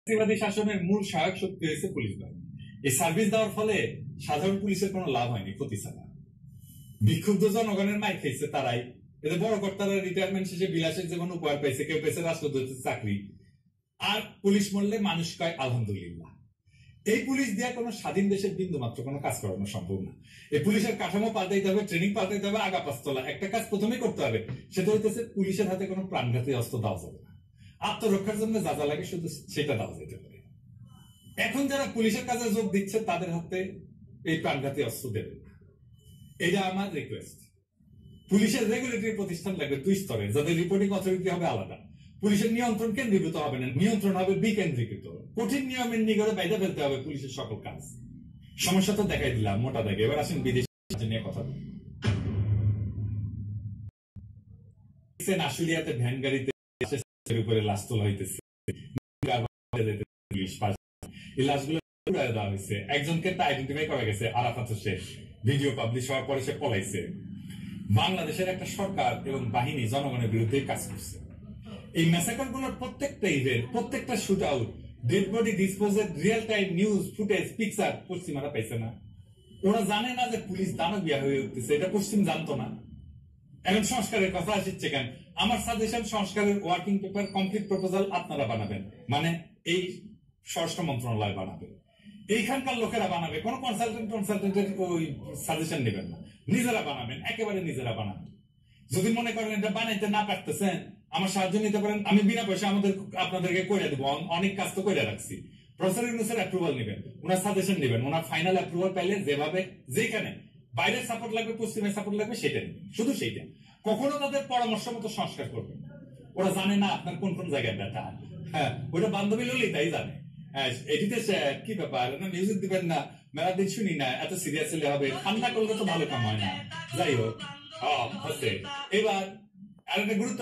ফ্যাসিবাদী শাসনের মূল সহায়ক শক্তি হয়েছে পুলিশ বাহিনী। এই সার্ভিস দেওয়ার ফলে সাধারণ পুলিশের কোনো লাভ হয়নি, ক্ষতি ছাড়া। বিক্ষুব্ধ জনগণের মাইর খাইছে তারাই। এতে বড় কর্তারা রিটায়ারমেন্ট শেষে বিলাসের জীবন উপহার পাইছে, কেউ পেয়েছে রাষ্ট্রদূতের চাকরি। আর পুলিশ মরলে মানুষ কয় আলহামদুলিল্লাহ। এই পুলিশ দিয়ে কোনো স্বাধীন দেশের বিন্দু মাত্র কোনো কাজ করানো সম্ভব না। এই পুলিশের কাঠামো পাল্টাইতে হবে, ট্রেনিং পাল্টাইতে হবে, আগা পাঁচতলা। একটা কাজ প্রথমেই করতে হবে, সেটা হইতেছে পুলিশের হাতে কোনো প্রাণঘাতী অস্ত্র দেওয়া যাবে না। আত্মরক্ষার জন্য যা যা লাগে শুধু সেটা দেওয়া যেতে পারে। এখন যারা পুলিশের কাজে যোগ দিচ্ছে তাদের হাতে এই প্রাণঘাতী অস্ত্র দেবে না, এটা আমার রিকোয়েস্ট। পুলিশের রেগুলেটরি প্রতিষ্ঠান লাগবে 2 স্তরের, যাদের রিপোর্টিং অথরিটি হবে আলাদা। পুলিশের নিয়ন্ত্রণ কেন্দ্রীভূত হবে না, নিয়ন্ত্রণ হবে বিকেন্দ্রীকৃত। কঠিন নিয়মের নিগড়ে বাইরে ফেলতে হবে পুলিশের সকল কাজ। সমস্যা তো দেখাই দিলাম মোটা দাগে, এবার আসেন বিদেশি নিয়ে কথা বলি। আশুলিয়াতে ভ্যান গাড়িতে উপরে লাশ তোলা হইতেছে, এই লাশগুলো দেওয়া হয়েছে। একজনকে তা আইডেন্টিফাই করা গেছে, আরাফাত হোসেন। ভিডিও পাবলিশ হওয়ার পরে সে পলাইছে। বাংলাদেশের একটা সরকার এবং বাহিনী জনগণের বিরুদ্ধে কাজ করছে। এই ম্যাসাকার গুলোর প্রত্যেকটা ইভেন্ট, প্রত্যেকটা shoot out, dead body disposed, real time news footage, picture পশ্চিমারা পাইছে না। ওরা জানে না যে পুলিশ দানবিয়া হয়ে উঠতেছে, এটা পশ্চিম জানতো না। এখন সংস্কারের কথা আসছে কেন? আমার সাজেশন, সংস্কারের ওয়ার্কিং পেপার কমপ্লিট প্রপোজাল আপনারা বানাবেন, মানে এই স্বরাষ্ট্র মন্ত্রণালয় বানাবে, এইখানকার লোকেরা বানাবে। কোন কনসালটেন্টের ওই সাজেশন নেবেন না, নিজেরা বানাবেন, একেবারে নিজেরা বানাবেন। যদি মনে করেন এটা বানাইতে না পারতেছেন, আমার সাহায্য নিতে পারেন, আমি বিনা পয়সা আপনাদেরকে করে দেবো। অনেক কাজ তো করে রাখছি। প্রফেসর ইউনূসের অ্যাপ্রুভাল নেবেন, ওনার সাজেশন নেবেন, ওনার ফাইনাল অ্যাপ্রুভাল পাইলে যেভাবে যেখানে বাইরের সাপোর্ট লাগবে, পশ্চিমের সাপোর্ট লাগবে, সেটা নেবেন, শুধু সেইটা। কখনো তাদের পরামর্শ মতো সংস্কার করবেন। ওরা জানে না আপনার কোন কোন জায়গায় ব্যথা। হ্যাঁ, ওটা বান্ধবী ললি তাই জানে। এটিতে কি ব্যাপার, মিউজিক দিবেন না, মেলা দিন শুনি না, এত সিরিয়াসলি হবে, ঠান্ডা করলে তো ভালো কাম হয় না। যাই হোক, এবার আর একটা গুরুত্ব